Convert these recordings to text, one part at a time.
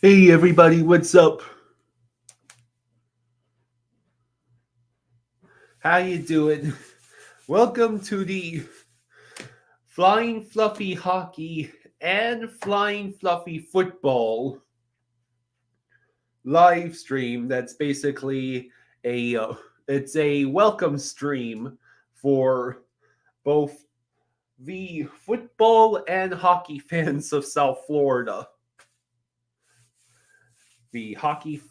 Hey everybody, what's up? How you doing? Welcome to the Flying Fluffy Hockey and Flying Fluffy Football live stream. That's basically it's a welcome stream for both the football and hockey fans of South Florida. The hockey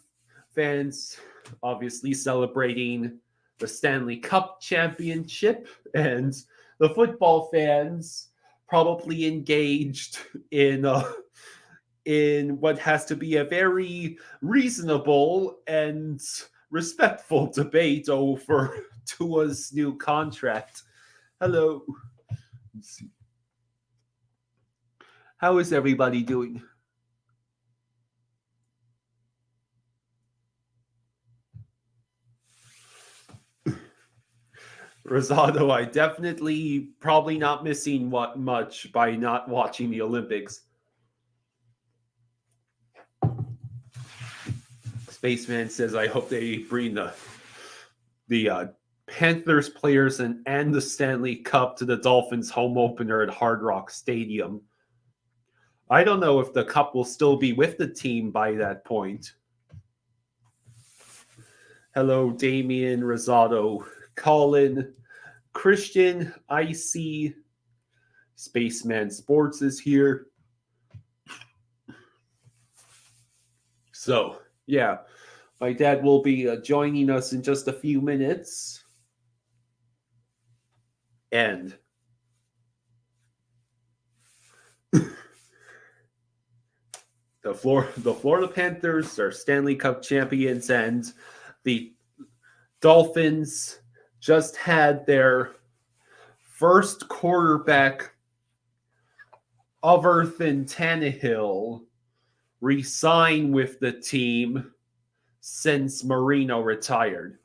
fans obviously celebrating the Stanley Cup championship, and the football fans probably engaged in what has to be a very reasonable and respectful debate over Tua's new contract. Hello. How is everybody doing? Rosado, I definitely probably not missing what much by not watching the Olympics. Spaceman says, I hope they bring the Panthers players and the Stanley Cup to the Dolphins home opener at Hard Rock Stadium. I don't know if the Cup will still be with the team by that point. Hello, Damian, Rosado, Colin, Christian, Icy, Spaceman Sports is here. So, yeah, my dad will be joining us in just a few minutes. And the Florida Panthers are Stanley Cup champions, and the Dolphins just had their first quarterback other than Tannehill resign with the team since Marino retired.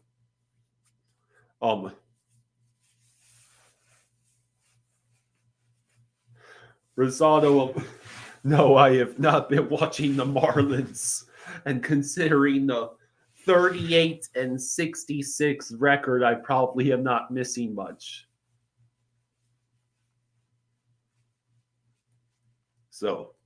Rosado, no, I have not been watching the Marlins, and considering the 38-66 record, I probably am not missing much. So,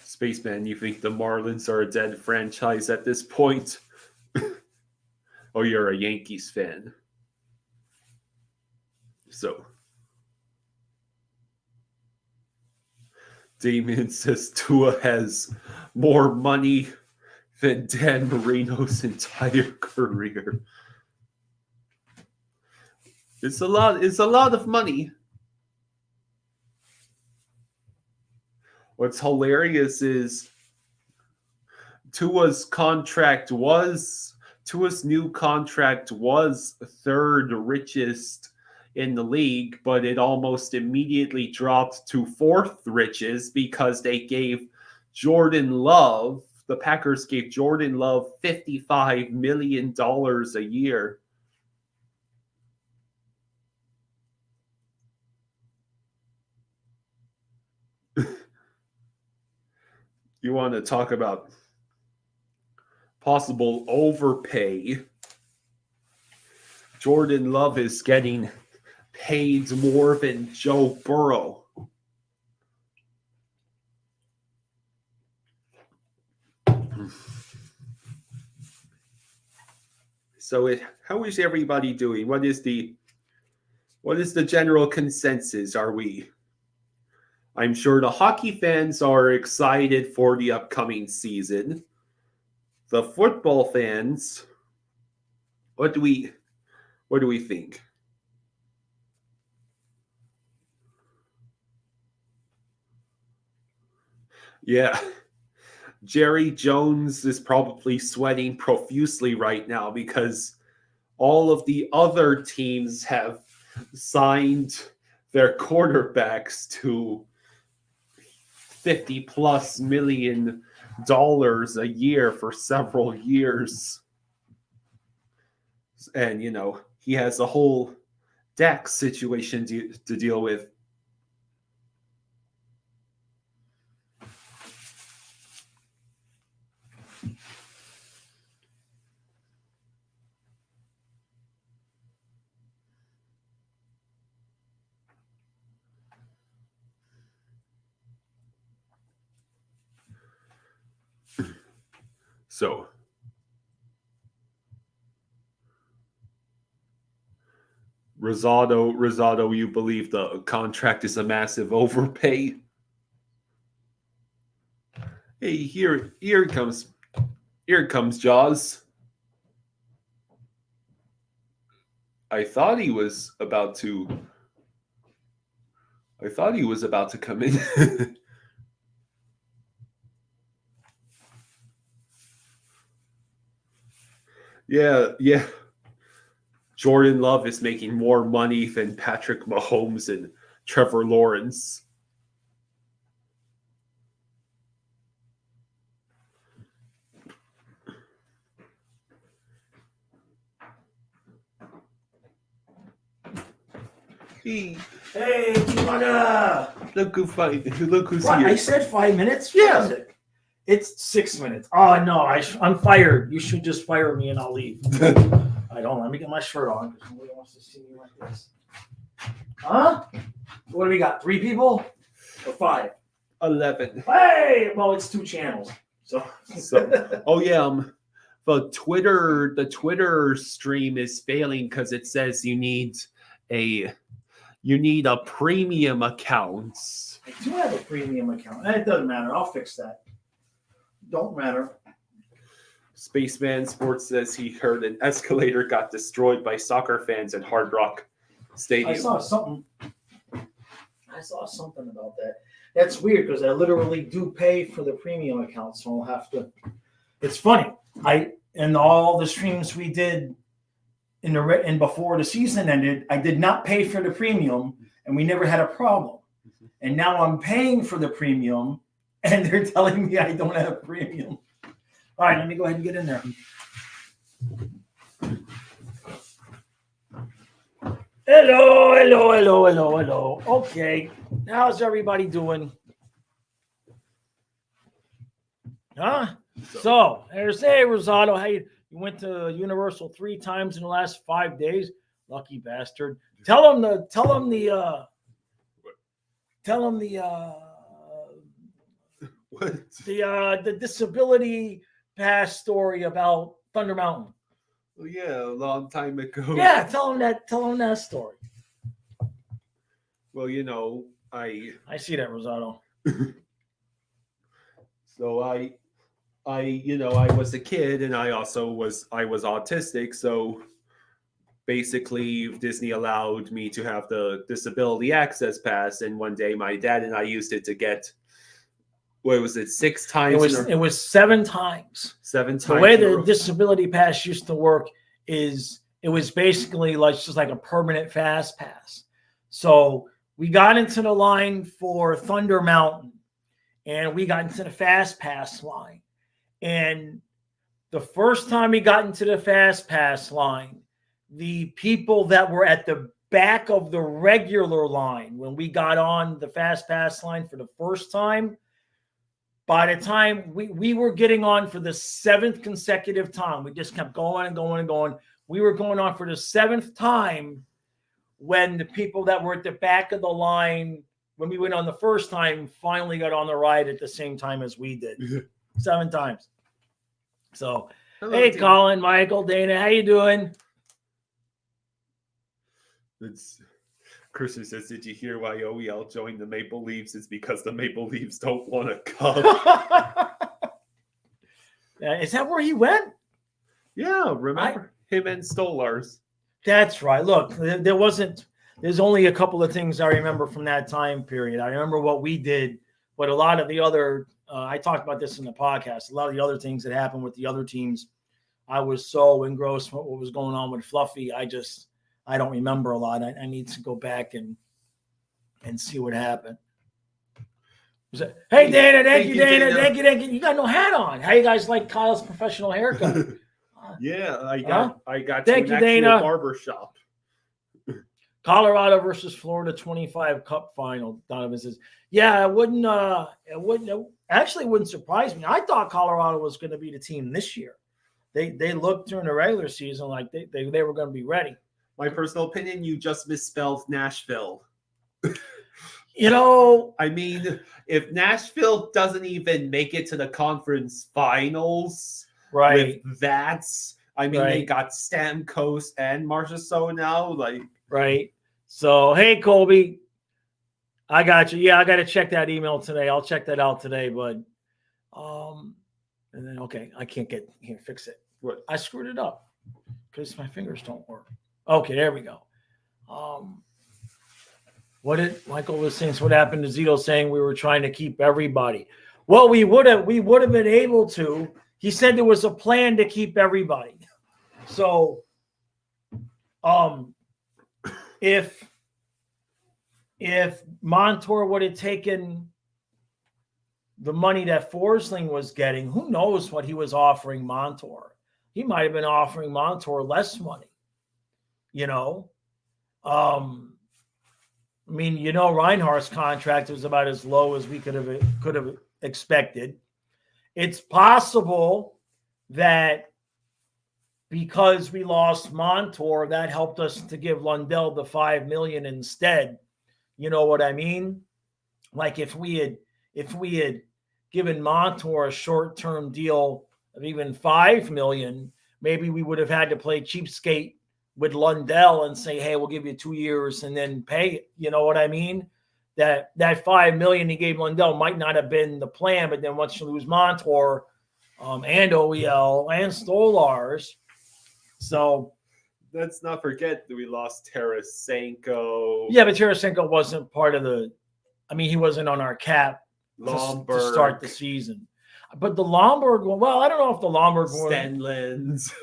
Spaceman, you think the Marlins are a dead franchise at this point? Or you're a Yankees fan? So, Damien says Tua has more money than Dan Marino's entire career. It's a lot of money. What's hilarious is Tua's new contract was third richest in the league, but it almost immediately dropped to fourth richest because the Packers gave Jordan Love $55 million a year. You want to talk about possible overpay? Jordan Love is getting paid more than Joe Burrow. So, how is everybody doing? What is the general consensus? I'm sure the hockey fans are excited for the upcoming season. The football fans, what do we think? Yeah. Jerry Jones is probably sweating profusely right now because all of the other teams have signed their quarterbacks to $50+ million a year for several years. And he has a whole Dak's situation to deal with. So, Rosado, you believe the contract is a massive overpay? Hey, here it comes. Here it comes, Jaws. I thought he was about to come in. Yeah. Jordan Love is making more money than Patrick Mahomes and Trevor Lawrence. Hey, Kimada! Look who's What? here. I said 5 minutes? Yeah. What is it? It's 6 minutes. Oh, no, I'm fired. You should just fire me and I'll leave. I don't. Let me get my shirt on because nobody wants to see me like this. Huh? What do we got? 3 people? Or 5? 11. Hey! Well, it's 2 channels. So oh yeah, the Twitter stream is failing because it says you need a premium account. I do have a premium account. It doesn't matter. I'll fix that. Don't matter. Spaceman Sports says he heard an escalator got destroyed by soccer fans at Hard Rock Stadium. I saw something about that. That's weird because I literally do pay for the premium account, so I'll have to. It's funny. In all the streams we did and before the season ended, I did not pay for the premium, and we never had a problem. And now I'm paying for the premium, and they're telling me I don't have premium. All right, let me go ahead and get in there. Hello. Okay, how's everybody doing? Huh? So, there's Rosado. Hey, you went to Universal 3 times in the last 5 days. Lucky bastard. Tell him the disability pass story about Thunder Mountain. Well, yeah, a long time ago. Yeah, tell him that story. Well, you know, I see that, Rosado. So I was a kid and I was autistic. So basically Disney allowed me to have the disability access pass. And one day my dad and I used it to get, what was it, 6 times? It was 7 times. 7 times. The way the disability pass used to work is it was basically just like a permanent fast pass. So we got into the line for Thunder Mountain and we got into the fast pass line. And the first time we got into the fast pass line, the people that were at the back of the regular line, when we got on the fast pass line for the first time, by the time we were getting on for the 7th consecutive time, we just kept going and going and going. We were going on for the 7th time when the people that were at the back of the line, when we went on the first time, finally got on the ride at the same time as we did. 7 times. So, hello, hey, team. Colin, Michael, Dana, how you doing? Christian says, did you hear why OEL joined the Maple Leafs? It's because the Maple Leafs don't want to come. Is that where he went? Yeah, remember him and Stolars. That's right. Look, there's only a couple of things I remember from that time period. I remember what we did, but a lot of the other, I talked about this in the podcast, a lot of the other things that happened with the other teams, I was so engrossed with what was going on with Fluffy. I don't remember a lot. I need to go back and see what happened. Hey, Dana, thank you, Dana. Thank you. You got no hat on. How you guys like Kyle's professional haircut? Yeah, I got Thank to you, an actual Dana. barber shop. Colorado versus Florida 25 Cup final. Donovan says, "Yeah, it wouldn't actually wouldn't surprise me. I thought Colorado was going to be the team this year. They looked during the regular season like they were going to be ready. My personal opinion, you just misspelled Nashville. I mean, if Nashville doesn't even make it to the conference finals, right, with that, they got Stamkos and Marchessault now, right. So, hey, Colby, I got you. Yeah, I got to check that email today. I'll check that out today, but and then okay, I can't get here. Fix it. What? I screwed it up because my fingers don't work. Okay, there we go. What did Michael was saying? So what happened to Zito saying we were trying to keep everybody? Well, we would have been able to. He said there was a plan to keep everybody. So, if Montour would have taken the money that Forsling was getting, who knows what he was offering Montour? He might have been offering Montour less money. Reinhardt's contract was about as low as we could have expected. It's possible that because we lost Montour, that helped us to give Lundell the $5 million instead. You know what I mean? Like if we had given Montour a short-term deal of even $5 million, maybe we would have had to play cheapskate with Lundell and say, hey, we'll give you 2 years and then pay it. You know what I mean? That $5 million he gave Lundell might not have been the plan, but then once you lose Montour and OEL and Stolars, so let's not forget that we lost Tarasenko. Yeah, but Tarasenko wasn't part of he wasn't on our cap to start the season. But the Lombard one, well, I don't know if the Lombard one. Stenlund's.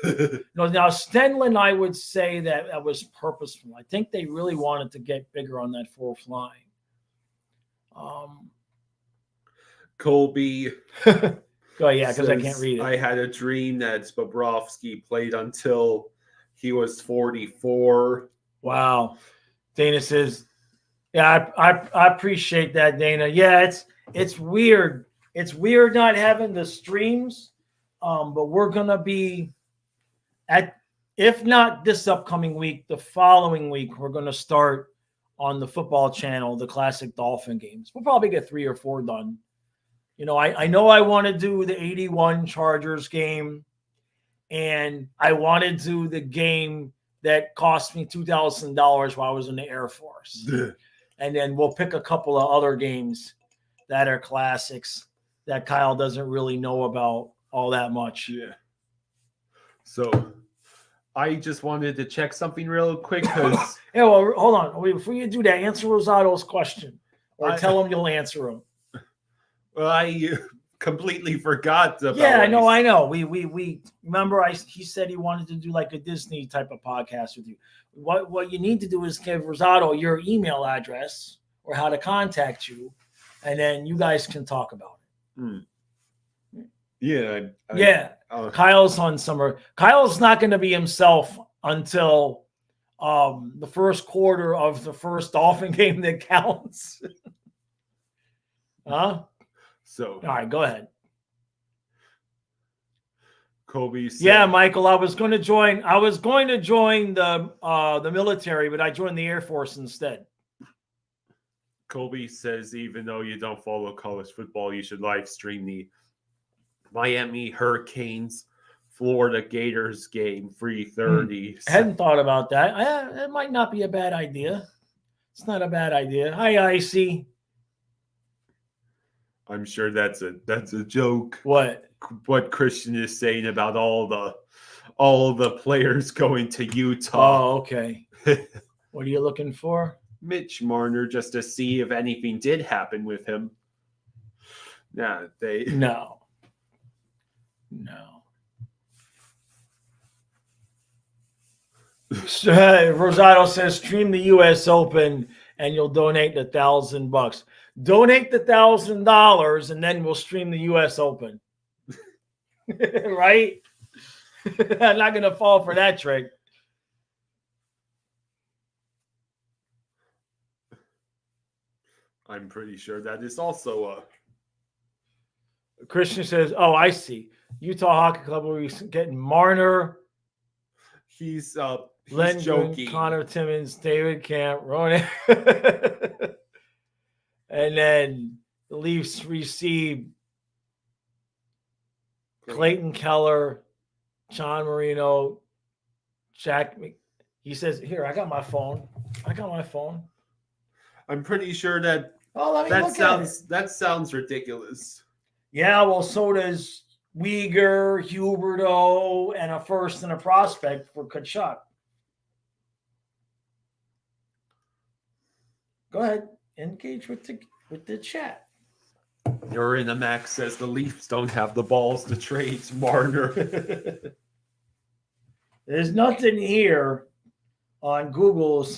No, now Stenlund, I would say that was purposeful. I think they really wanted to get bigger on that fourth line. Colby. Oh, yeah, because I can't read it. I had a dream that Bobrovsky played until he was 44. Wow. Dana says, yeah, I appreciate that, Dana. Yeah, it's weird. It's weird not having the streams, but we're going to be if not this upcoming week, the following week, we're going to start on the football channel, the classic Dolphin games. We'll probably get 3 or 4 done. I know I want to do the 81 Chargers game, and I want to do the game that cost me $2,000 while I was in the Air Force. And then we'll pick a couple of other games that are classics that Kyle doesn't really know about all that much. Yeah. So I just wanted to check something real quick because yeah, well, hold on. Before you do that, answer Rosado's question, or tell him you'll answer him. Well, I completely forgot about. Yeah, I know. We remember. He said he wanted to do like a Disney type of podcast with you. What you need to do is give Rosado your email address or how to contact you, and then you guys can talk about it. Yeah. Kyle's on summer. Kyle's not going to be himself until the first quarter of the first Dolphin game that counts. Huh? So, all right, go ahead. Kobe said, yeah, Michael, I was going to join the military, but I joined the Air Force instead. Kobe says, even though you don't follow college football, you should live stream the Miami Hurricanes Florida Gators game 3:30. I hadn't thought about that. It might not be a bad idea. It's not a bad idea. Hi, Icy. I'm sure that's a joke. What Christian is saying about all the players going to Utah. Oh, okay. What are you looking for? Mitch Marner, just to see if anything did happen with him. No. Rosado says, stream the U.S. Open and you'll donate $1,000. Donate the $1,000 and then we'll stream the U.S. Open. Right? I'm not going to fall for that trick. I'm pretty sure that is also a. Christian says, "Oh, I see. Utah Hockey Club will be getting Marner, He's Lindgren, joking. Connor Timmins, David Camp, Ronan." And then the Leafs receive Clayton Keller, John Marino, Jack. He says, "Here, I got my phone. I'm pretty sure that Oh, let me that look at it. that sounds ridiculous. Yeah, well, so does Uyghur, Huberto, and a first and a prospect for Kachuk. Go ahead, engage with the chat. Urina Max says the Leafs don't have the balls to trade Marner. There's nothing here on Google.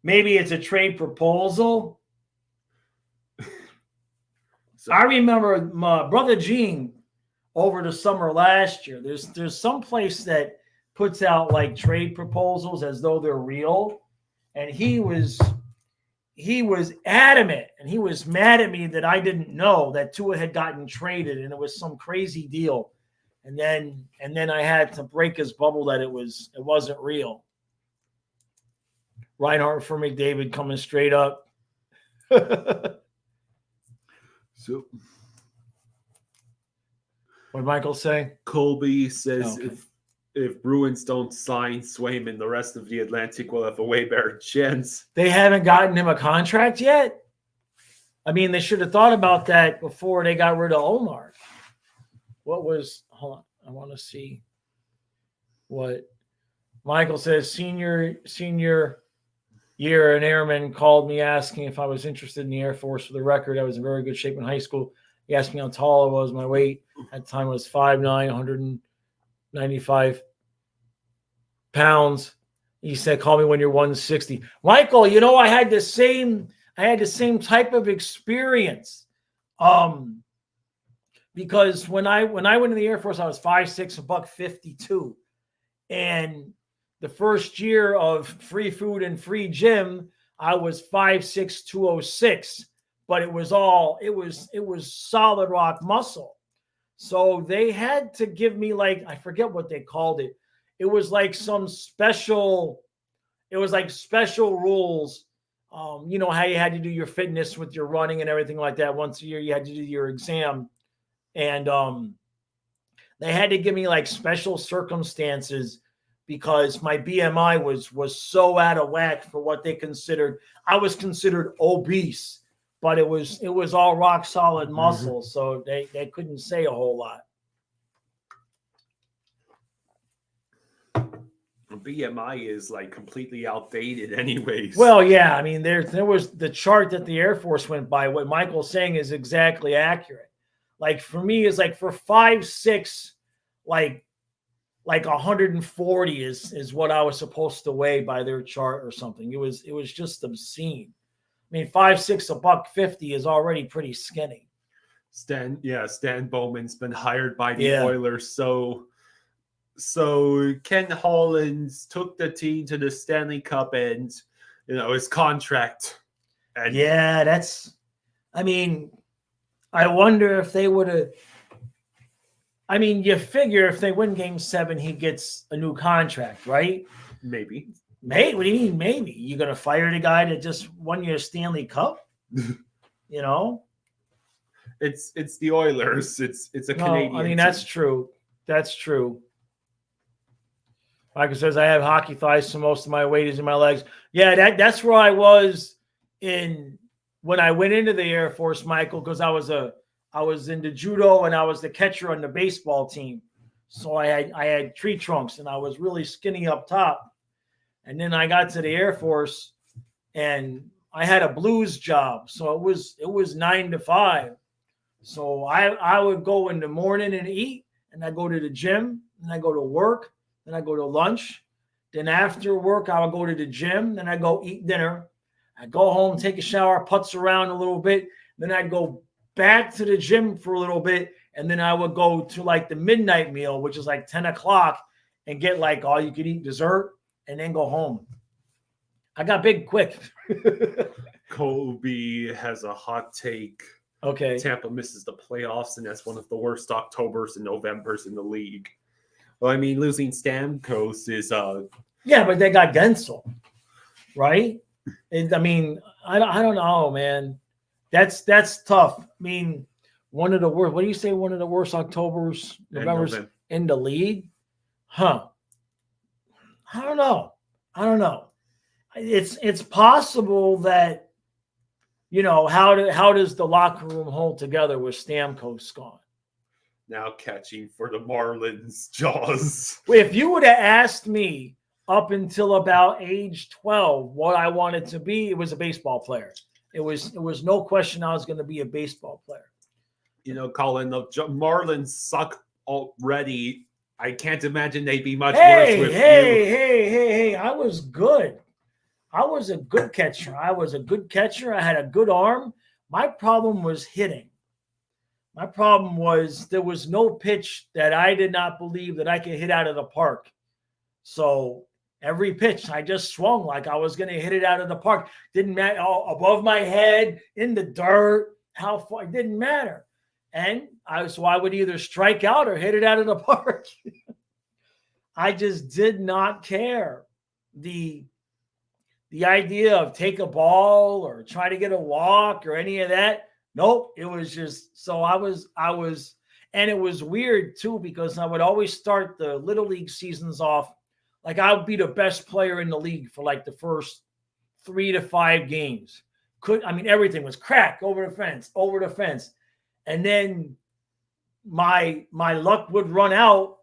Maybe it's a trade proposal. So, I remember my brother Gene over the summer last year. There's some place that puts out like trade proposals as though they're real, and he was adamant, and he was mad at me that I didn't know that Tua had gotten traded, and it was some crazy deal. And then I had to break his bubble that it wasn't real. Reinhardt for McDavid coming straight up. So, what did Michael say? Colby says if Bruins don't sign Swayman, the rest of the Atlantic will have a way better chance. They haven't gotten him a contract yet? I mean, they should have thought about that before they got rid of Omar. Hold on, I want to see what Michael says. Senior year, an airman called me asking if I was interested in the Air Force. For the record, I was in very good shape in high school. He asked me how tall I was. My weight at the time was 5'9", 195 pounds. He said, "Call me when you're 160." Michael, I had the same type of experience. Because when I went in the Air Force, I was 5'6", $152, and the first year of free food and free gym, I was 5'6", 206, but it was solid rock muscle. So they had to give me I forget what they called it. It was like special rules. How you had to do your fitness with your running and everything like that. Once a year, you had to do your exam. And they had to give me special circumstances because my BMI was so out of whack for what they considered. I was considered obese, but it was all rock solid muscle, so they couldn't say a whole lot. BMI is completely outdated anyways. Well, yeah, I mean there was the chart that the Air Force went by. What Michael's saying is exactly accurate. For me, is for 5'6", 140 is what I was supposed to weigh by their chart or something. It was just obscene. I mean, 5'6", $150 is already pretty skinny. Stan Bowman's been hired by the Oilers, so Ken Hollins took the team to the Stanley Cup and his contract. And I wonder if they would have. I mean, you figure if they win Game 7, he gets a new contract, right? Maybe. What do you mean, maybe? You going to fire the guy that just won your Stanley Cup? It's the Oilers. It's a Canadian. I mean, that's true. That's true. Michael says, I have hockey thighs, so most of my weight is in my legs. Yeah, that's where I was when I went into the Air Force, Michael, because I was into judo and I was the catcher on the baseball team. So I had tree trunks and I was really skinny up top. And then I got to the Air Force and I had a blues job. So it was 9 to 5. So I would go in the morning and eat, and I go to the gym, and I go to work, then I go to lunch. Then after work, I would go to the gym, then I go eat dinner. I go home, take a shower, putz around a little bit. Then I'd go back to the gym for a little bit, and then I would go to the midnight meal, which is 10 o'clock, and get all you could eat dessert, and then go home. I got big quick. Kobe has a hot take. Okay. Tampa misses the playoffs, and that's one of the worst Octobers and Novembers in the league. Well, I mean, losing Stamkos is Yeah, but they got Gensel, right? I mean, I don't know, man. That's tough. I mean, one of the worst. What do you say? One of the worst Octobers, Novembers in the league? Huh? I don't know. It's possible that, how does the locker room hold together with Stamkos gone? now catching for the Marlins jaws. If you would have asked me up until about age 12 what I wanted to be, it was a baseball player. It was no question I was going to be a baseball player. Colin, the Marlins suck already. I can't imagine they'd be much worse with you. Hey, I was good. I was a good catcher. I had a good arm. My problem was hitting. My problem was there was no pitch that I did not believe that I could hit out of the park. So every pitch, I just swung like I was going to hit it out of the park. Didn't matter, above my head, in the dirt, how far, it didn't matter. And I would either strike out or hit it out of the park. I just did not care. The idea of take a ball or try to get a walk or any of that, nope. It was just, so I was, and it was weird too, because I would always start the Little League seasons off. Like I would be the best player in the league for like the first 3 to 5 games. Everything was crack over the fence. And then my luck would run out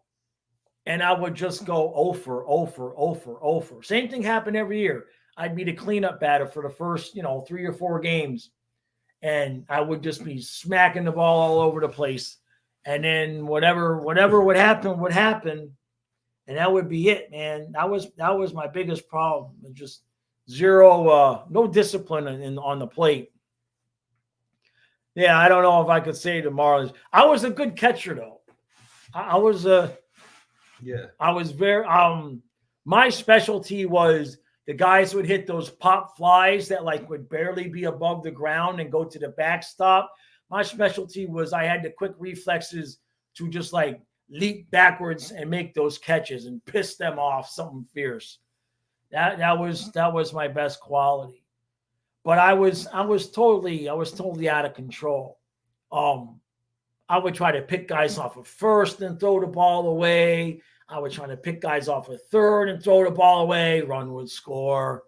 and I would just go 0 for. Same thing happened every year. I'd be the cleanup batter for the first, 3 or 4 games. And I would just be smacking the ball all over the place. And then whatever would happen. And that would be it, man. That was my biggest problem. Just zero, no discipline on the plate. Yeah, I don't know if I could say the Marlins. I was a good catcher though. I was very. My specialty was the guys would hit those pop flies that like would barely be above the ground and go to the backstop. My specialty was I had the quick reflexes to just like leap backwards and make those catches and piss them off, something fierce. That was my best quality. But I was totally out of control. I would try to pick guys off of first and throw the ball away. I would try to pick guys off of third and throw the ball away. Run would score.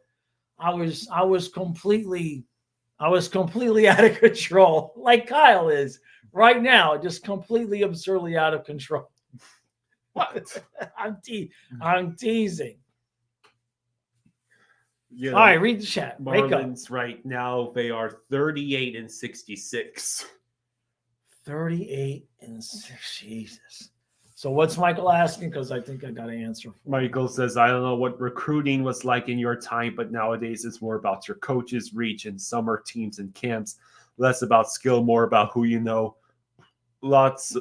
I was completely out of control, like Kyle is right now, just completely absurdly out of control. What? I'm teasing. All right, read the chat. Marlins right now, they are 38-66. 38-6. Jesus. So what's Michael asking? Because I think I got an answer. Michael says, I don't know what recruiting was like in your time, but nowadays it's more about your coaches' reach in summer teams and camps, less about skill, more about who you know. Lots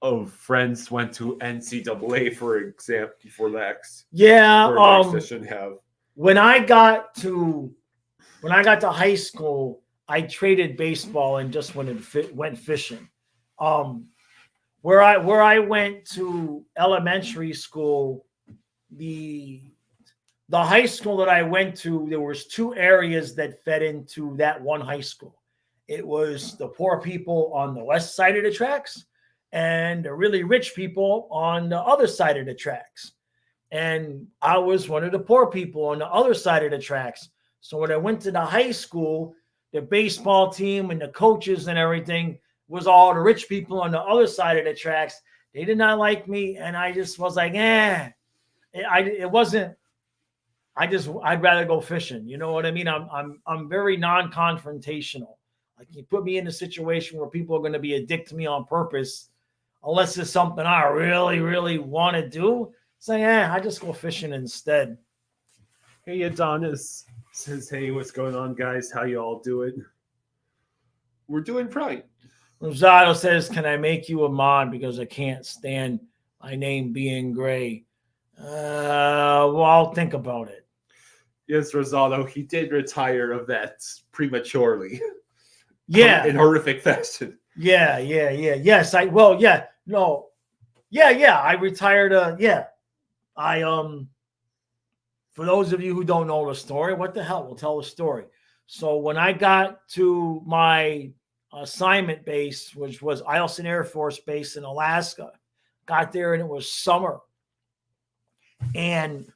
of friends went to NCAA, for example, for Lex. Yeah, Lex shouldn't have. When I got to high school, I traded baseball and just went fishing. Where I went to elementary school, the high school that I went to, there was 2 areas that fed into that one high school. It was the poor people on the west side of the tracks and the really rich people on the other side of the tracks. And I was one of the poor people on the other side of the tracks. So when I went to the high school, the baseball team and the coaches and everything was all the rich people on the other side of the tracks. They did not like me. And I just was like, I'd rather go fishing. You know what I mean? I'm very non-confrontational. Like you put me in a situation where people are going to be a dick to me on purpose, unless it's something I really, really want to do. Say, I just go fishing instead. Hey, Adonis says, hey, what's going on, guys? How you all doing? We're doing fine. Rosado says, can I make you a mod because I can't stand my name being Gray? Well, I'll think about it. Yes, Rosado, he did retire of that prematurely. Yeah. In horrific fashion. Yeah. Yes, I retired. For those of you who don't know the story, what the hell? We'll tell the story. So when I got to my assignment base, which was Eielson Air Force Base in Alaska, got there and it was summer. And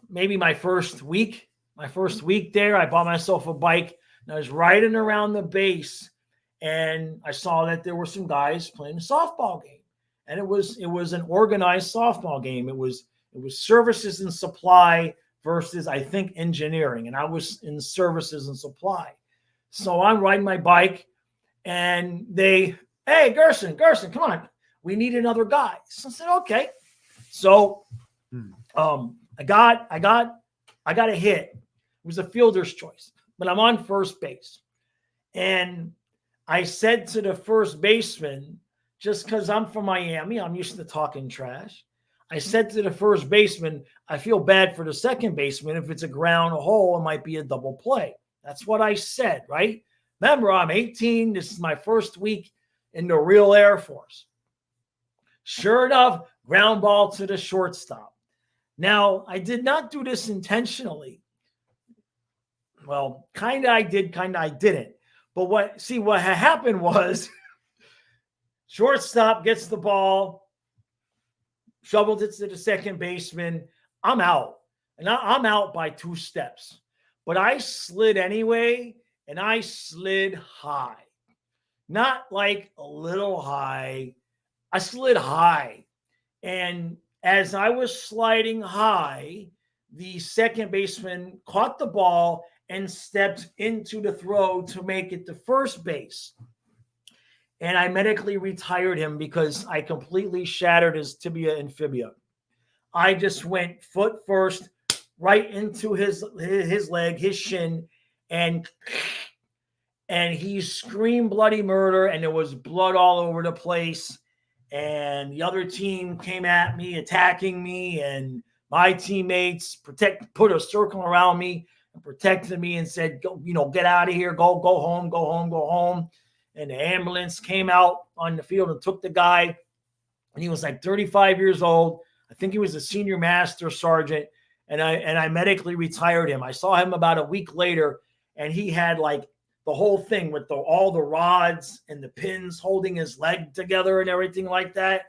maybe my first week there, I bought myself a bike and I was riding around the base and I saw that there were some guys playing a softball game. And it was an organized softball game. It was services and supply versus, I think, engineering. And I was in services and supply. So I'm riding my bike and hey, Gerson, come on. We need another guy. So I said, okay. So I got a hit. It was a fielder's choice, but I'm on first base. And I said to the first baseman, just because I'm from Miami, I'm used to talking trash. I said to the first baseman, I feel bad for the second baseman. If it's a ground hole, it might be a double play. That's what I said, right? Remember, I'm 18. This is my first week in the real Air Force. Sure enough, ground ball to the shortstop. Now, I did not do this intentionally. Well, kind of I did, kind of I didn't. But what happened was shortstop gets the ball, shovels it to the second baseman. I'm out. And I'm out by 2 steps. But I slid anyway, and I slid high. Not like a little high. I slid high. And as I was sliding high, the second baseman caught the ball and stepped into the throw to make it to first base. And I medically retired him because I completely shattered his tibia and fibula. I just went foot first right into his leg, his shin, and he screamed bloody murder, and there was blood all over the place. And the other team came at me, attacking me, and my teammates put a circle around me and protected me and said, "Go, get out of here, go home." And the ambulance came out on the field and took the guy. And he was like 35 years old. I think he was a senior master sergeant. And I medically retired him. I saw him about a week later, and he had like the whole thing with all the rods and the pins holding his leg together and everything like that.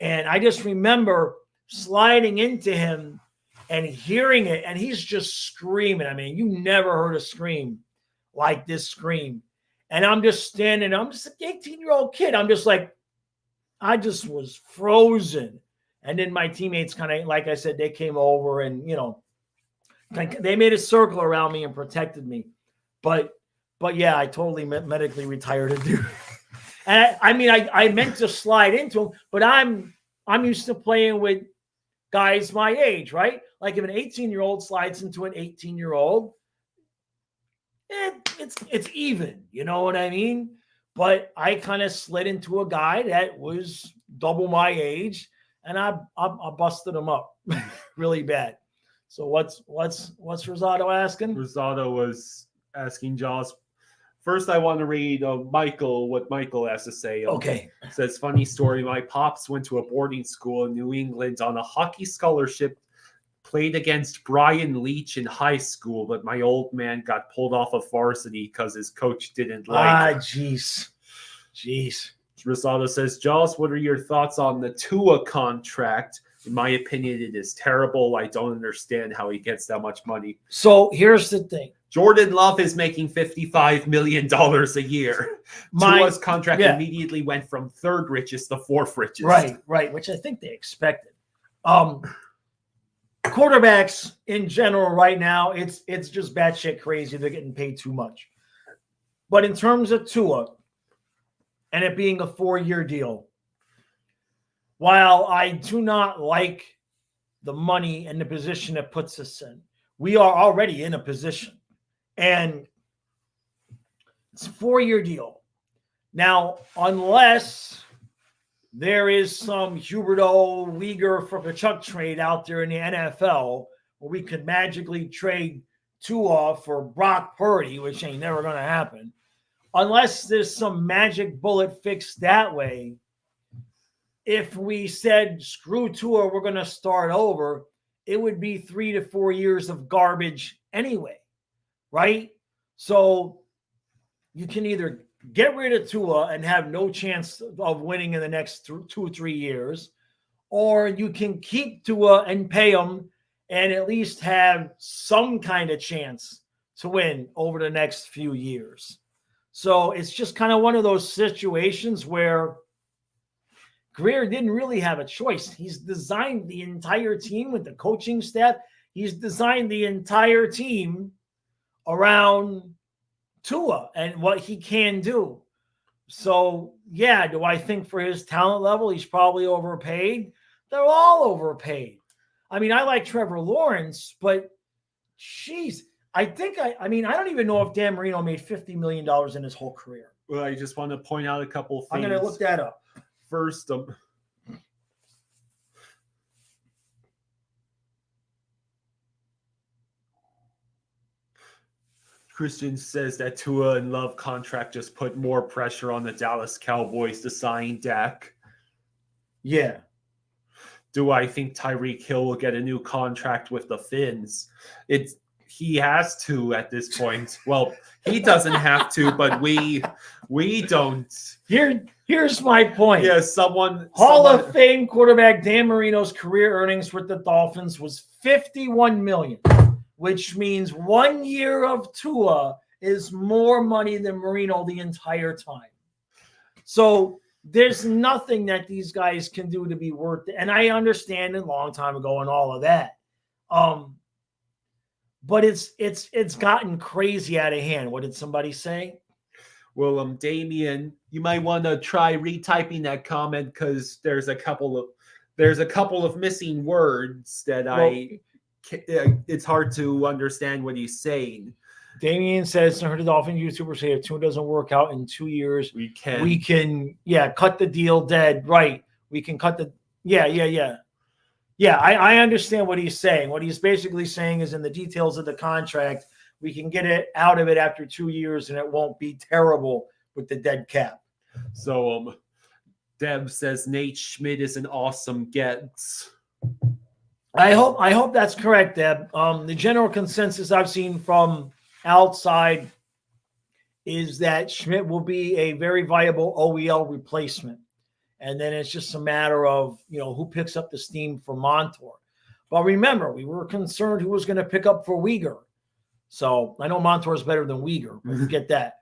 And I just remember sliding into him and hearing it, and he's just screaming. I mean, you never heard a scream like this scream. And I'm just standing, I'm just an 18-year-old kid. I'm just like, I just was frozen. And then my teammates kind of, like I said, they came over and, they made a circle around me and protected me. But yeah, I totally medically retired a dude. And I meant to slide into him, but I'm used to playing with guys my age, right? Like if an 18-year-old slides into an 18-year-old, it's even, you know what I mean? But I kind of slid into a guy that was double my age, and I busted him up really bad. So what's Rosado asking? Rosado was asking Jaws. First, I want to read what Michael has to say. Okay. Says, funny story. My pops went to a boarding school in New England on a hockey scholarship, played against Brian Leach in high school, but my old man got pulled off of varsity because his coach didn't like him. Jeez. Rosado says, Jaws, what are your thoughts on the Tua contract? In my opinion, it is terrible. I don't understand how he gets that much money. So here's the thing. Jordan Love is making $55 million a year. Tua's contract immediately went from third richest to fourth richest. Right, which I think they expected. Quarterbacks in general right now, it's just batshit crazy. They're getting paid too much. But in terms of Tua and it being a 4-year deal, while I do not like the money and the position it puts us in, we are already in a position. And it's a 4-year deal. Now, unless there is some Huberto Uyghur for Kachuk trade out there in the NFL where we could magically trade Tua for Brock Purdy, which ain't never going to happen. Unless there's some magic bullet fixed that way, if we said, screw Tua, we're going to start over, it would be 3 to 4 years of garbage anyway, right? So you can either get rid of Tua and have no chance of winning in the next 2 or 3 years, or you can keep Tua and pay him and at least have some kind of chance to win over the next few years. So it's just kind of one of those situations where Greer didn't really have a choice. He's designed the entire team with the coaching staff. He's designed the entire team around Tua and what he can do. So, yeah, do I think for his talent level, he's probably overpaid? They're all overpaid. I mean, I like Trevor Lawrence, but geez, I don't even know if Dan Marino made $50 million in his whole career. Well, I just want to point out a couple things. I'm going to look that up. First, Christian says that Tua and Love contract just put more pressure on the Dallas Cowboys to sign Dak. Yeah. Do I think Tyreek Hill will get a new contract with the Finns? He has to at this point. Well, he doesn't have to, but we don't. Here's my point. Yeah, Hall of Fame quarterback Dan Marino's career earnings with the Dolphins was $51 million, which means 1 year of Tua is more money than Marino the entire time. So there's nothing that these guys can do to be worth it. And I understand a long time ago and all of that. But it's gotten crazy out of hand. What did somebody say? Well, Damien, you might want to try retyping that comment because there's a couple of missing words that it's hard to understand what he's saying. Damien says, I heard a Dolphin YouTuber say if Tua doesn't work out in 2 years, we can cut the deal dead. Right. We can cut the Yeah, I understand what he's saying. What he's basically saying is in the details of the contract, we can get it out of it after 2 years and it won't be terrible with the dead cap. So Deb says Nate Schmidt is an awesome get. I hope that's correct, Deb. The general consensus I've seen from outside is that Schmidt will be a very viable OEL replacement. And then it's just a matter of, who picks up the steam for Montour. But remember, we were concerned who was going to pick up for Uyghur. So I know Montour is better than Uyghur, but forget that.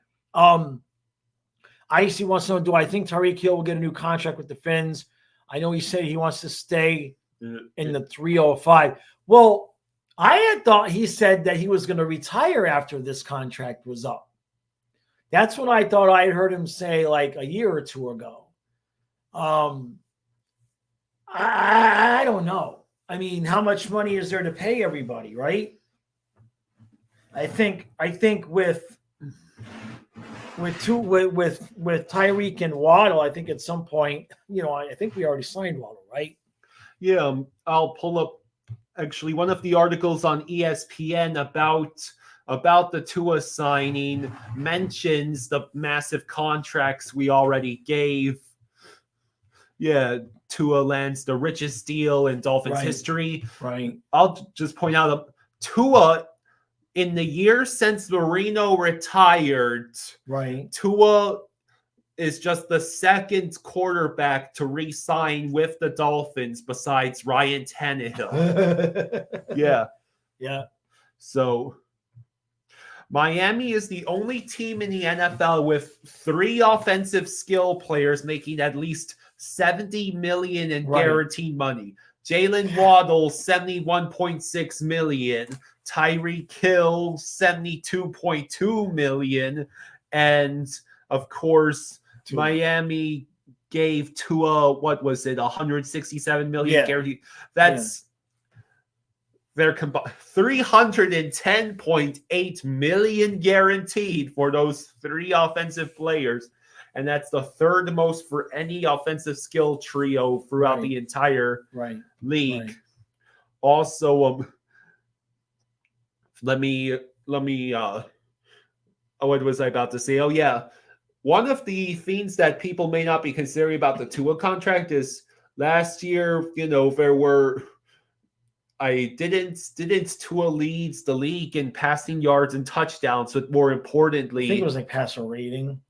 Icy wants to know, do I think Tyreek Hill will get a new contract with the Finns? I know he said he wants to stay in the 305. Well, I had thought he said that he was going to retire after this contract was up. That's what I thought I heard him say like a year or two ago. I don't know. I mean, how much money is there to pay everybody, right? I think with Tyreek and Waddle, I think at some point, I think we already signed Waddle, right? Yeah, I'll pull up actually one of the articles on ESPN about the Tua signing mentions the massive contracts we already gave. Yeah, Tua lands the richest deal in Dolphins history. Right. I'll just point out Tua, in the year since Marino retired, Tua is just the second quarterback to re-sign with the Dolphins besides Ryan Tannehill. Yeah. So Miami is the only team in the NFL with 3 offensive skill players making at least $70 million in guaranteed money. Jalen Waddle, $71.6 million. Tyreek Hill, $72.2 million. And, of course, Miami gave Tua, what was it, $167 million guaranteed. That's their combined $310.8 million guaranteed for those 3 offensive players. And that's the third most for any offensive skill trio throughout the entire league. Also, let me what was I about to say? Oh yeah. One of the things that people may not be considering about the Tua contract is last year, there were I didn't Tua leads the league in passing yards and touchdowns, but more I think it importantly, was like passer rating.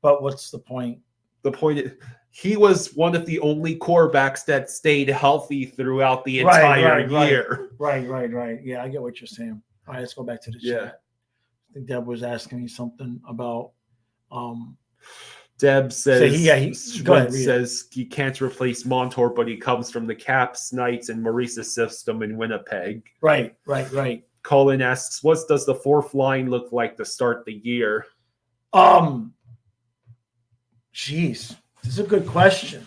But what's the point? the point is, he was one of the only quarterbacks that stayed healthy throughout the entire year. Right. Yeah, I get what you're saying. All right, let's go back to the chat. I think Deb was asking me something about Deb says, go ahead, says he can't replace Montour, but he comes from the Caps, Knights, and Maurice's system in Winnipeg. Right. Colin asks, what does the fourth line look like to start the year? Geez, this is a good question.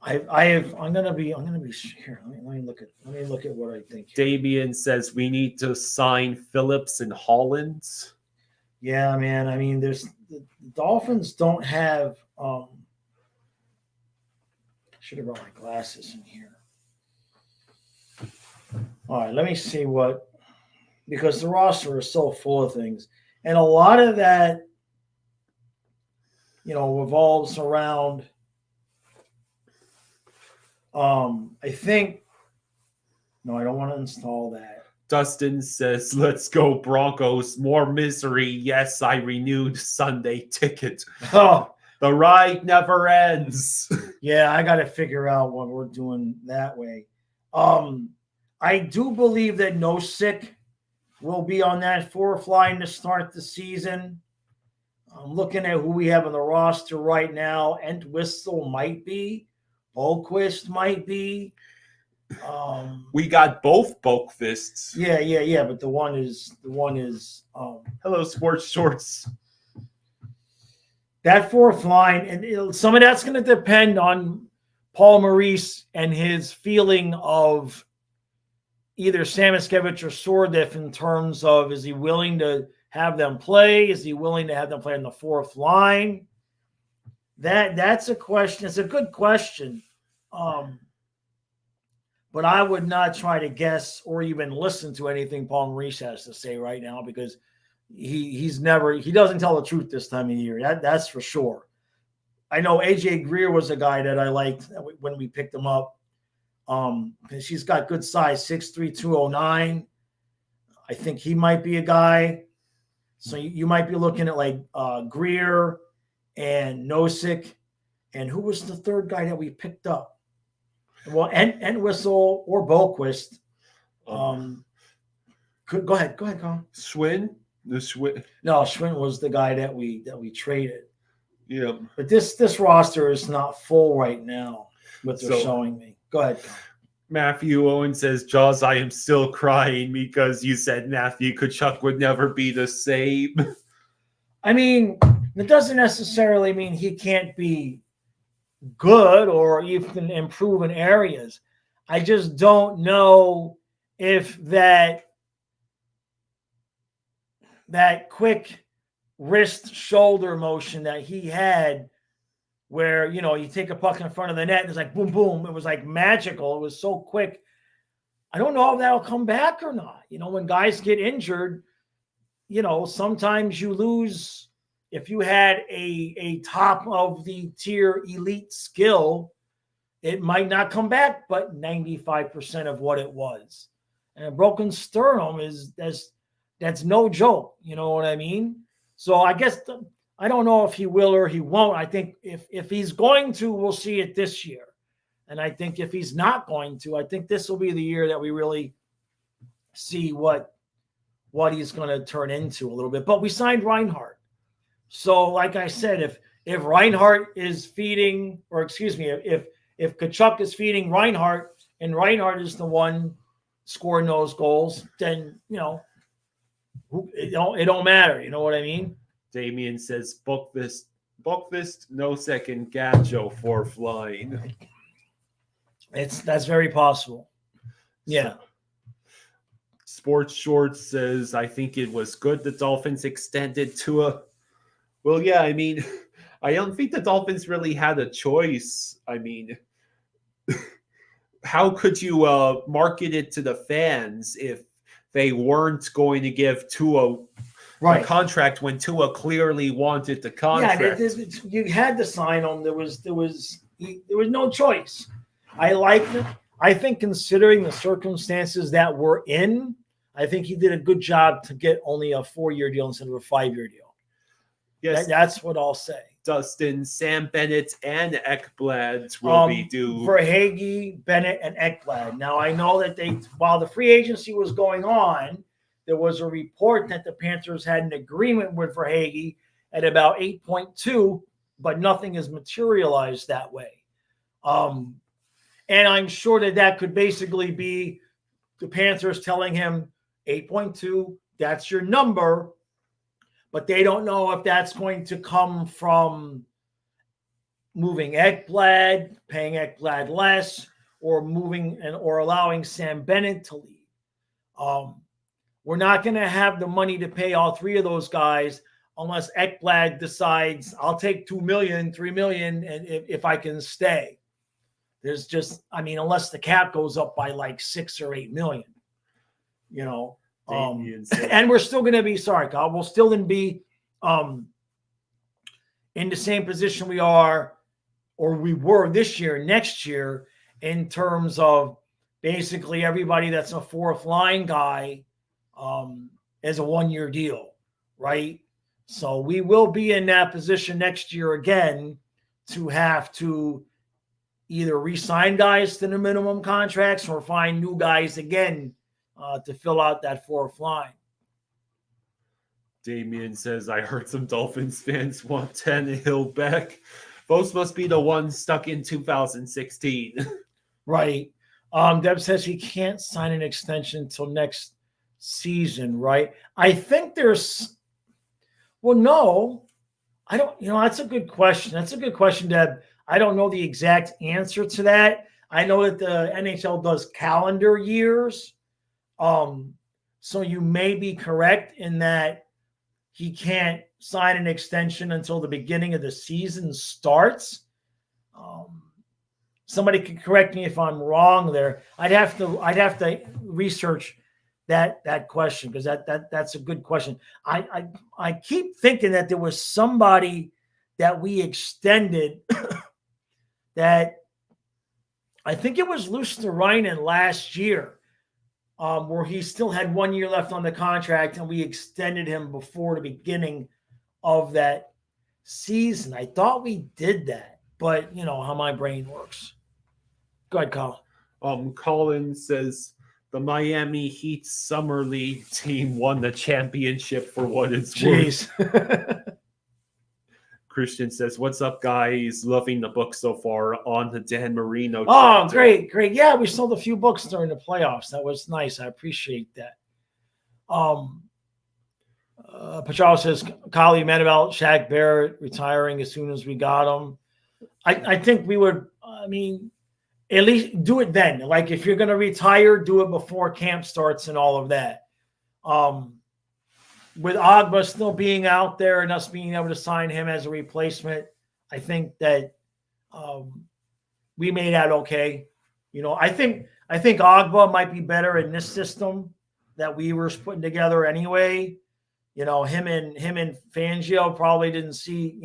I'm gonna be here. Let me look at what I think. Damien says we need to sign Phillips and Hollins. Yeah, man. I mean, the Dolphins don't have. Should have brought my glasses in here. All right, let me see because the roster is so full of things, and a lot of that, revolves around. I think. No, I don't want to install that. Dustin says, let's go Broncos. More misery. Yes, I renewed Sunday ticket. Oh, the ride never ends. Yeah, I got to figure out what we're doing that way. I do believe that Nosik will be on that fourth line to start the season. I'm looking at who we have on the roster right now. Entwistle might be. Bolquist might be. We got both Bolkfists. Yeah. But the one is. Hello, Sports Shorts. That fourth line, and some of that's going to depend on Paul Maurice and his feeling of either Samoskevich or Sordif in terms of, is he willing to have them play? Is he willing to have them play on the fourth line? That's a question. It's a good question. But I would not try to guess or even listen to anything Paul Maurice has to say right now, because he doesn't tell the truth this time of year. That's for sure. I know AJ Greer was a guy that I liked when we picked him up. She's got good size, 6'3", 209. I think he might be a guy. So you might be looking at like Greer and Nosik. And who was the third guy that we picked up? Well, Entwistle or Bolquist. Go ahead, Colin. Schwinn? No, Schwinn was the guy that we traded. Yeah. But this roster is not full right now, what they're showing me. Go ahead, Colin. Matthew Owen says, Jaws, I am still crying because you said Matthew Tkachuk would never be the same. I mean, it doesn't necessarily mean he can't be good or even improve in areas. I just don't know if that quick wrist shoulder motion that he had, where you take a puck in front of the net and it's like boom boom, it was like magical, it was so quick. I don't know if that'll come back or not. When guys get injured, sometimes you lose. If you had a top of the tier elite skill, it might not come back, but 95% of what it was. And a broken sternum that's no joke. You know what I mean? So I guess I don't know if he will or he won't. I think if he's going to, we'll see it this year. And I think if he's not going to, I think this will be the year that we really see what he's going to turn into a little bit. But we signed Reinhardt. So like I said, if Reinhardt is feeding, or excuse me, if Tkachuk is feeding Reinhardt and Reinhardt is the one scoring those goals, then, it don't matter. You know what I mean? Damien says, Buckfist, no second, Gacho, fourth line. That's very possible. Yeah. Sports Shorts says, I think it was good the Dolphins extended Tua. Well, yeah, I mean, I don't think the Dolphins really had a choice. I mean, how could you market it to the fans if they weren't going to give Tua a contract when Tua clearly wanted the contract. Yeah, you had to sign him. There was no choice. I liked it. I think considering the circumstances that we're in, I think he did a good job to get only a 4-year deal instead of a 5-year deal. Yes, that's what I'll say. Dustin, Sam Bennett, and Ekblad will be due. Verhaeghe, Bennett, and Ekblad. Now, I know that while the free agency was going on, there was a report that the Panthers had an agreement with Verhaeghe at about 8.2, but nothing has materialized that way. And I'm sure that could basically be the Panthers telling him 8.2, that's your number, but they don't know if that's going to come from moving Ekblad, paying Ekblad less, or or allowing Sam Bennett to leave. We're not going to have the money to pay all 3 of those guys unless Ekblad decides I'll take $2 million, $3 million, and if I can stay. There's just, unless the cap goes up by like 6 or 8 million, and we're still going to be, sorry, Kyle, we'll still then be in the same position we are, or we were this year, next year, in terms of basically everybody that's a 4th line guy as a 1-year deal, right? So we will be in that position next year again to have to either re-sign guys to the minimum contracts or find new guys again to fill out that 4th line. Damien says, I heard some Dolphins fans want Tannehill back. Those must be the ones stuck in 2016. Right. Deb says he can't sign an extension until next season, right? I think no. I don't, that's a good question. That's a good question, Deb. I don't know the exact answer to that. I know that the NHL does calendar years. So you may be correct in that he can't sign an extension until the beginning of the season starts. Somebody can correct me if I'm wrong there. I'd have to research that question, because that's a good question. I keep thinking that there was somebody that we extended that I think it was Luosterainen last year, where he still had 1 year left on the contract, and we extended him before the beginning of that season. I thought we did that, but you know how my brain works. Go ahead, Colin. Colin says the Miami Heat Summer League team won the championship for what it's worth. Christian says, what's up, guys? Loving the book so far on the Dan Marino chapter. Great. Yeah, we sold a few books during the playoffs. That was nice. I appreciate that. Pachal says, Kyle, you meant about Shaq Barrett retiring as soon as we got him. I think we would, at least do it then. Like, if you're going to retire, do it before camp starts and all of that. With Agba still being out there and us being able to sign him as a replacement, I think that we made that okay. I think Agba might be better in this system that we were putting together anyway. Him and Fangio probably didn't see,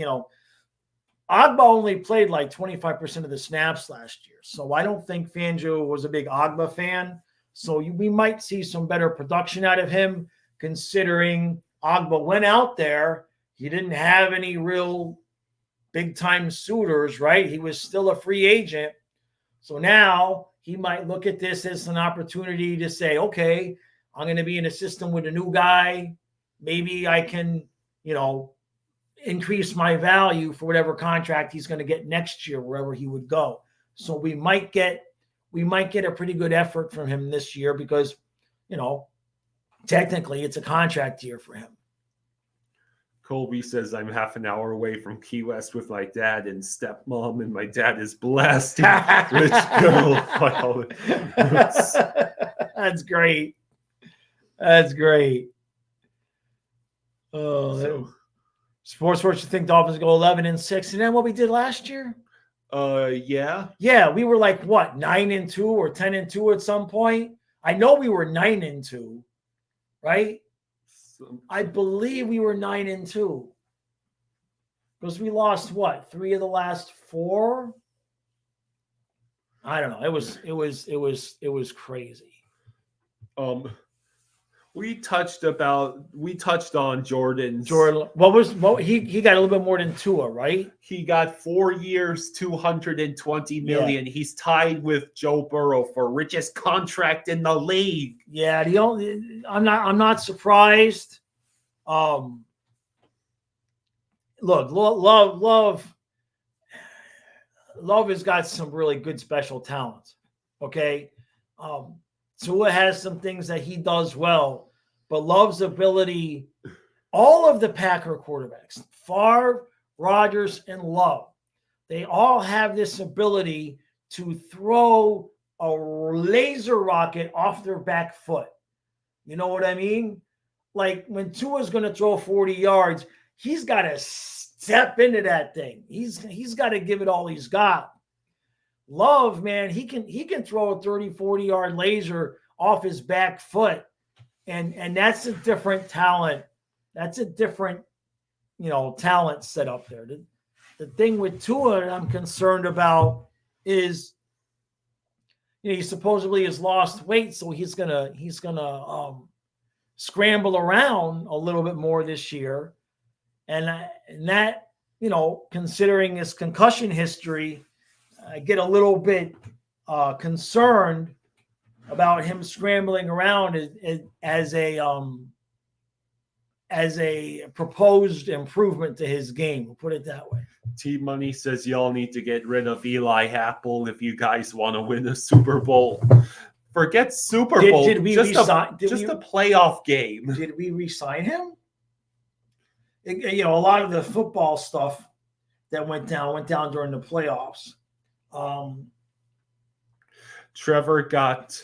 Agba only played like 25% of the snaps last year. So I don't think Fangio was a big Agba fan. So we might see some better production out of him, considering Agba went out there. He didn't have any real big-time suitors, right? He was still a free agent. So now he might look at this as an opportunity to say, okay, I'm going to be in a system with a new guy. Maybe I can, increase my value for whatever contract he's going to get next year, wherever he would go. So we might get a pretty good effort from him this year because, technically it's a contract year for him. Colby says, I'm half an hour away from Key West with my dad and stepmom, and my dad is blasting Rich Girl. That's great. That's great. Sports, you think Dolphins go 11-6, and then what we did last year? Yeah, we were like what, 9-2 or 10-2 at some point. I know we were 9-2. right? So, I believe we were 9-2 because we lost what 3 of the last 4. I don't know. It was crazy. we touched on Jordan's. Jordan, he got a little bit more than Tua, right? He got 4 years, 220 million. Yeah. He's tied with Joe Burrow for richest contract in the league. Yeah, I'm not surprised. Look, Love has got some really good special talents. Okay. Tua has some things that he does well, but Love's ability, all of the Packer quarterbacks, Favre, Rodgers, and Love, they all have this ability to throw a laser rocket off their back foot. You know what I mean? Like when Tua's going to throw 40 yards, he's got to step into that thing. He's got to give it all he's got. Love, man, he can throw a 30, 40-yard laser off his back foot. And that's a different talent. That's a different, talent set up there. The thing with Tua I'm concerned about is, he supposedly has lost weight, so he's gonna scramble around a little bit more this year. And that, considering his concussion history, I get a little bit concerned about him scrambling around as a proposed improvement to his game. We'll put it that way. T-Money says y'all need to get rid of Eli Apple if you guys want to win a Super Bowl. Forget Super Bowl. Did we just a playoff game. Did we re-sign him? A lot of the football stuff that went down during the playoffs. Trevor got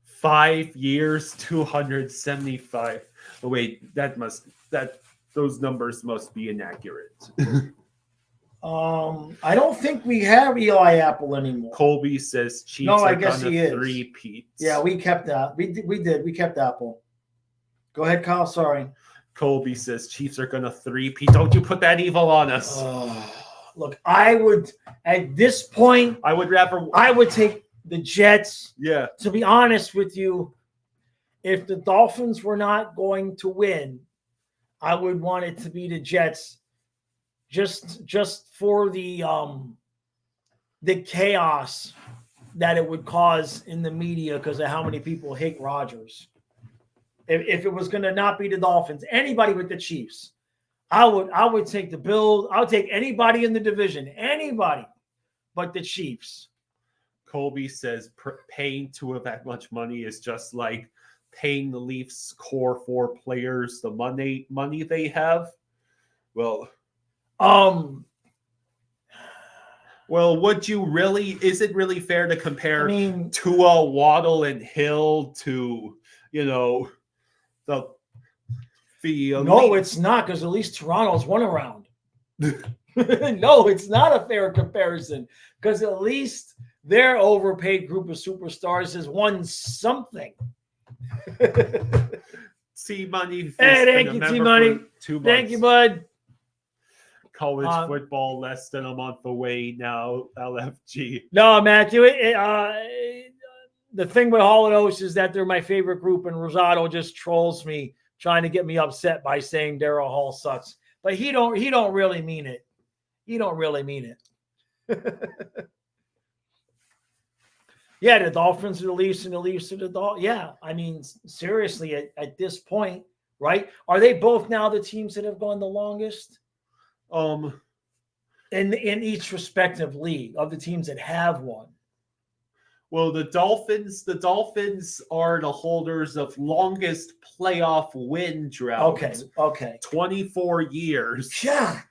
5 years, 275. Oh, wait, those numbers must be inaccurate. I don't think we have Eli Apple anymore. Colby says Chiefs I guess he is. 3-peat. Yeah, we kept that. We did. We kept Apple. Go ahead, Kyle. Sorry. Colby says Chiefs are going to 3-peat. Don't you put that evil on us. Look, I would, at this point, I would take the Jets. Yeah. To be honest with you, if the Dolphins were not going to win, I would want it to be the Jets just for the chaos that it would cause in the media because of how many people hate Rodgers. If it was going to not be the Dolphins, anybody with the Chiefs, I would take the Bills. I would take anybody in the division, anybody but the Chiefs. Colby says paying Tua that much money is just like paying the Leafs core 4 players the money they have. Well, would you really? Is it really fair to compare Tua, Waddle, and Hill to the No, it's not, because at least Toronto's won a round. No, it's not a fair comparison, because at least their overpaid group of superstars has won something. T-Money. Hey, thank you, T-Money. Thank you, bud. College football less than a month away now. LFG. No, Matthew. The thing with Hall and Oates is that they're my favorite group, and Rosado just trolls me, trying to get me upset by saying Daryl Hall sucks. But he don't really mean it. He don't really mean it. Yeah, the Dolphins are the Leafs, and the Leafs are the Dolphins. Yeah, I mean, seriously, at this point, right? Are they both now the teams that have gone the longest? In each respective league of the teams that have won. Well, the Dolphins are the holders of longest playoff win drought. Okay. 24 years. Yeah.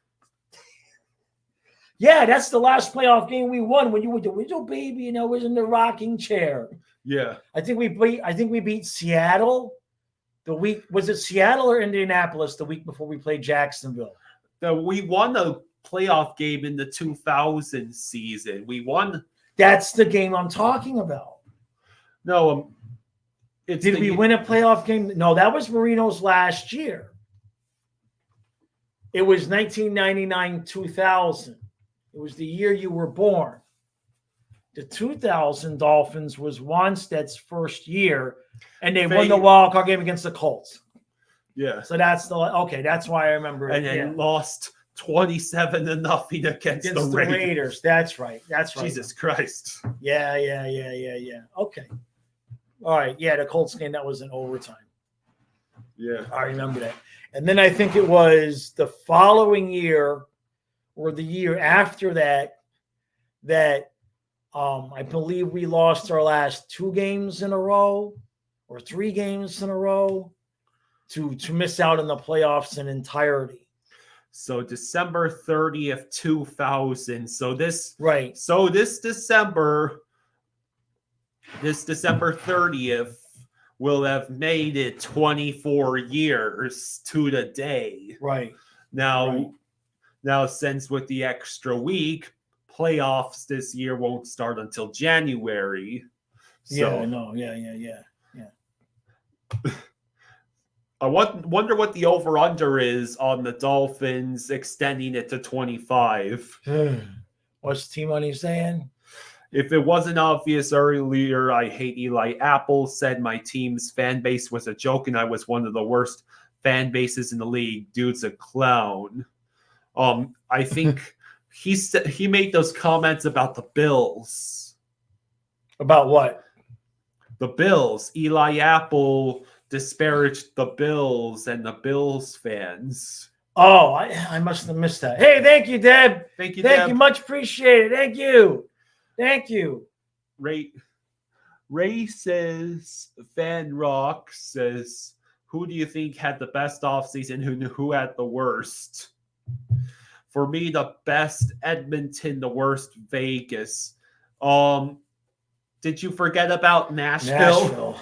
Yeah, that's the last playoff game we won when you were the little baby, was in the rocking chair. Yeah. I think we beat Seattle was it Seattle or Indianapolis the week before we played Jacksonville? We won a playoff game in the 2000 season. We won. That's the game I'm talking about. No, Did we win a playoff game? No, that was Marino's last year. It was 1999-2000. It was the year you were born. The 2000 Dolphins was Wanstead's first year, and they won the wild card game against the Colts. Yeah. So that's why I remember it. And then lost 27-0 against the Raiders. That's right. Jesus Christ. Yeah. Okay. All right. Yeah, the Colts game, that was in overtime. Yeah. I remember that. And then I think it was the following year or the year after that I believe we lost our last 2 games in a row or 3 games in a row to miss out on the playoffs in entirety. So December 30th, 2000. So this December 30th will have made it 24 years to the day. Right. Now, since with the extra week, playoffs this year won't start until January. So, yeah. I wonder what the over-under is on the Dolphins extending it to 25. What's T-Money saying? If it wasn't obvious earlier, I hate Eli Apple, said my team's fan base was a joke and I was one of the worst fan bases in the league. Dude's a clown. I think he made those comments about the Bills. About what? The Bills. Eli Apple disparaged the Bills and the Bills fans. Oh, I must have missed that. Hey, thank you, Deb. Thank you, Deb. Much appreciated. Thank you. Ray says, Fan Rock says, who do you think had the best offseason? Who had the worst? For me, the best Edmonton, the worst Vegas. Did you forget about Nashville?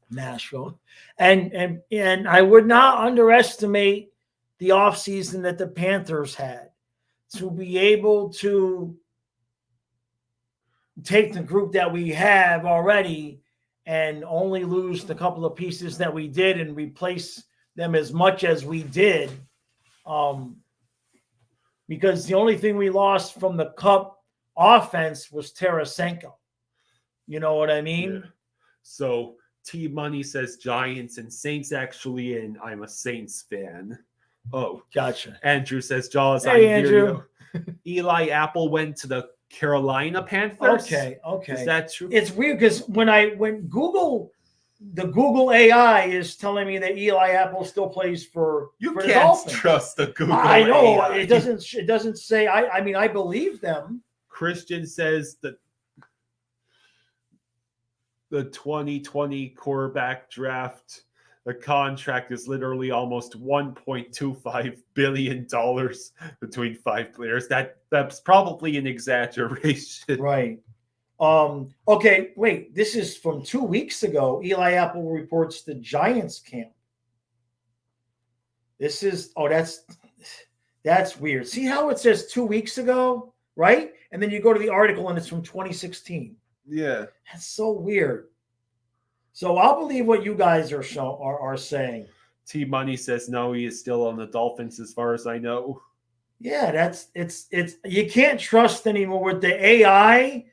Nashville. And I would not underestimate the offseason that the Panthers had to be able to take the group that we have already and only lose the couple of pieces that we did and replace them as much as we did. Because the only thing we lost from the Cup offense was Tarasenko. You know what I mean? Yeah. So T Money says Giants and Saints actually, and I'm a Saints fan. Oh, gotcha. Andrew says Jaws. Hey, Andrew. Eli Apple went to the Carolina Panthers. Okay. Is that true? It's weird because when Google AI is telling me that Eli Apple still plays for the Dolphins. Can't trust the Google I know AI. it doesn't say. I mean I believe them. Christian says that the 2020 quarterback draft, the contract is literally almost $1.25 billion between 5 players. That's probably an exaggeration. Right. Okay, wait. This is from 2 weeks ago. Eli Apple reports the Giants camp. This is that's weird. See how it says 2 weeks ago, right? And then you go to the article and it's from 2016. Yeah. That's so weird. So I'll believe what you guys are saying. T Money says no, he is still on the Dolphins as far as I know. Yeah, it's you can't trust anymore with the AI.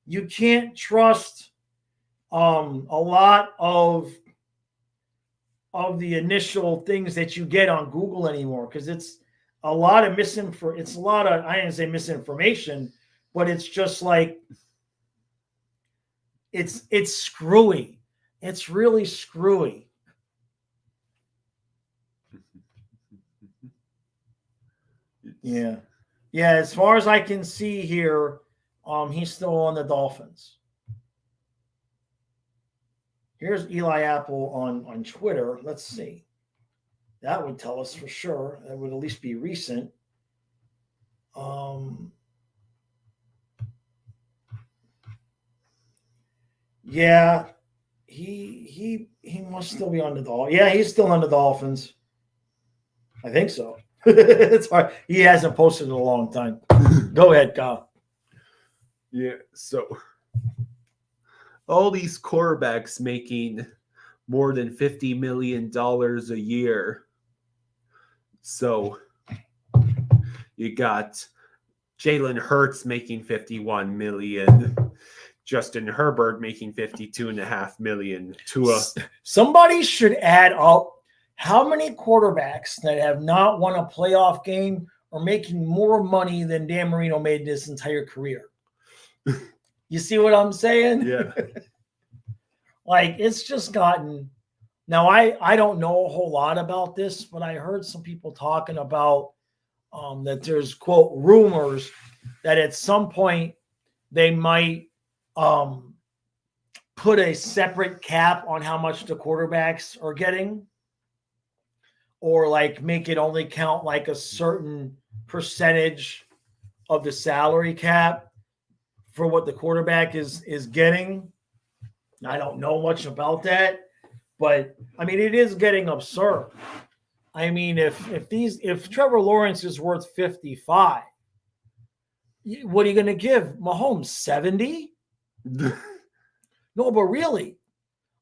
You can't trust a lot of the initial things that you get on Google anymore because it's a lot of misinformation. It's a lot of, I didn't say misinformation, but it's just like it's screwy. It's really screwy. Yeah. As far as I can see here, he's still on the Dolphins. Here's Eli Apple on Twitter. Let's see. That would tell us for sure. That would at least be recent. Yeah, he must still be on the Dolphins. Yeah, he's still on the Dolphins. I think so. It's hard. He hasn't posted in a long time. Go ahead, Kyle. Yeah, so all these quarterbacks making more than $50 million a year. So you got Jalen Hurts making $51 million, Justin Herbert making $52.5 million. Somebody should add up how many quarterbacks that have not won a playoff game are making more money than Dan Marino made in his entire career. You see what I'm saying? Yeah. Like, it's just gotten. Now, I don't know a whole lot about this, but I heard some people talking about that there's, quote, rumors that at some point they might put a separate cap on how much the quarterbacks are getting, or like make it only count like a certain percentage of the salary cap for what the quarterback is getting. I don't know much about that, but I mean, it is getting absurd. I mean, if Trevor Lawrence is worth 55, what are you going to give Mahomes? 70? No, but really,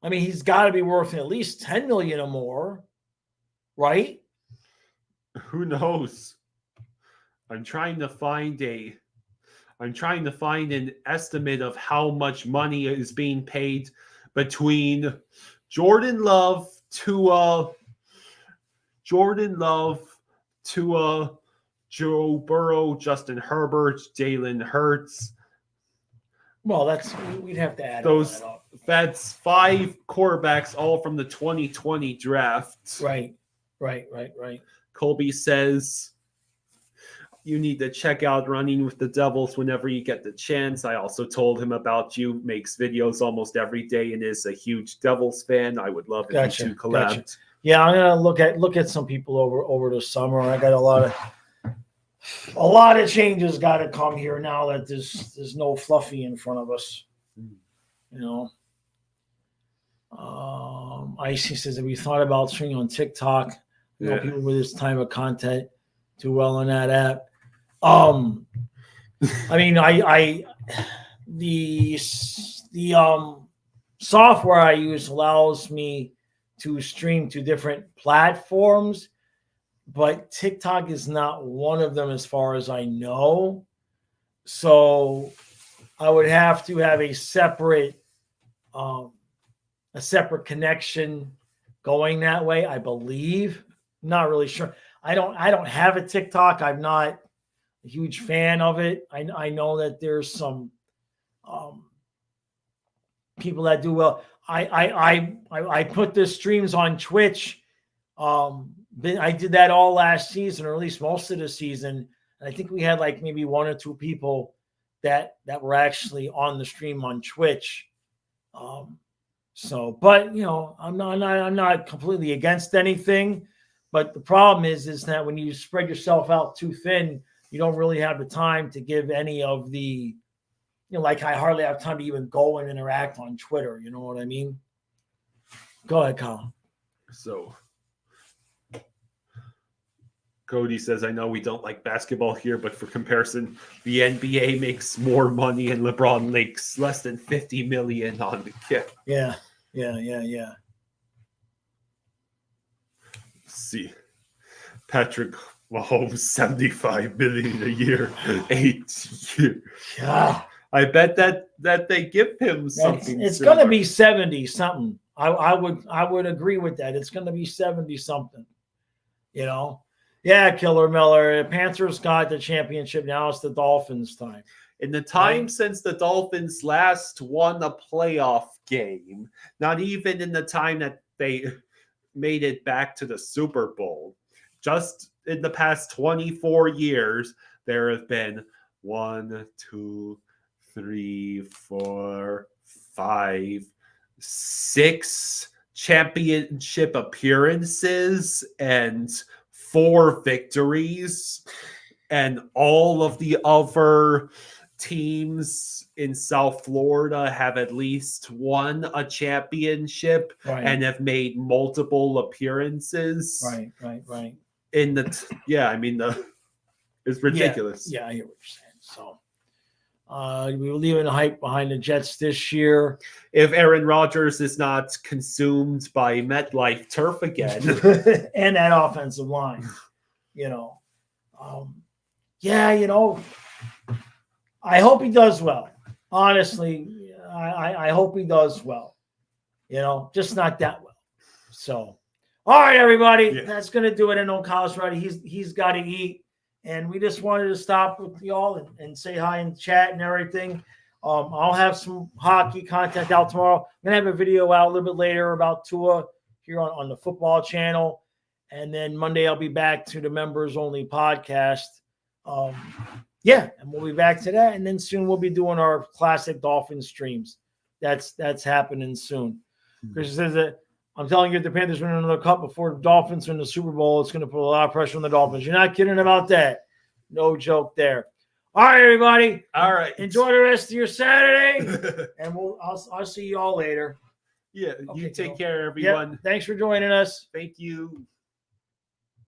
I mean, he's got to be worth at least 10 million or more, right? Who knows? I'm trying to find an estimate of how much money is being paid between Jordan Love, Tua, Joe Burrow, Justin Herbert, Jalen Hurts. Well, we'd have to add those. That up. That's 5 quarterbacks, all from the 2020 draft. Right. Colby says you need to check out Running with the Devils whenever you get the chance. I also told him about you. Makes videos almost every day and is a huge Devils fan. I would love if you two collabed. Gotcha. Yeah, I'm gonna look at some people over the summer. I got a lot of changes got to come here now that there's no Fluffy in front of us. You know. Icy says that we thought about streaming on TikTok. You know, people with this type of content do well on that app. I mean, the software I use allows me to stream to different platforms, but TikTok is not one of them as far as I know. So I would have to have a separate connection going that way, I believe. Not really sure. I don't have a TikTok. I'm not a huge fan of it. I know that there's some people that do well. I put the streams on Twitch. I did that all last season, or at least most of the season. And I think we had like maybe 1 or 2 people that were actually on the stream on Twitch. But you know, I'm not completely against anything. But the problem is that when you spread yourself out too thin, you don't really have the time to give any of the, like I hardly have time to even go and interact on Twitter. You know what I mean? Go ahead, Colin. So Cody says, I know we don't like basketball here, but for comparison, the NBA makes more money and LeBron makes less than $50 million on the kit. Yeah. See, Patrick Mahomes, $75 million a year, 8 years. Yeah. I bet that they give him something. It's going to be 70 something. I would agree with that. It's going to be 70 something. You know. Yeah, Killer Miller. Panthers got the championship. Now it's the Dolphins' time. In the time since the Dolphins last won a playoff game, not even in the time that they made it back to the Super Bowl, just in the past 24 years, there have been 1, 2, 3, 4, 5, 6 championship appearances and 4 victories, and all of the other teams in South Florida have at least won a championship and have made multiple appearances. Right. It's ridiculous. Yeah, I hear what you're saying. So, We were leaving the hype behind the Jets this year. If Aaron Rodgers is not consumed by MetLife turf again. And that offensive line, yeah, I hope he does well. Honestly, I hope he does well. Just not that well. So, all right, everybody, that's gonna do it. I know Kyle's ready. He's got to eat, and we just wanted to stop with y'all and say hi and chat and everything. I'll have some hockey content out tomorrow. I'm gonna have a video out a little bit later about Tua here on the football channel, and then Monday I'll be back to the members only podcast. And we'll be back to that, and then soon we'll be doing our classic Dolphins streams. That's happening soon. Chris says that I'm telling you, if the Panthers win another cup before the Dolphins win the Super Bowl, it's going to put a lot of pressure on the Dolphins. You're not kidding about that. No joke there. All right, everybody. All right. Enjoy the rest of your Saturday, and I'll see you all later. Yeah. Okay, You take care, everyone. Thanks for joining us. Thank you.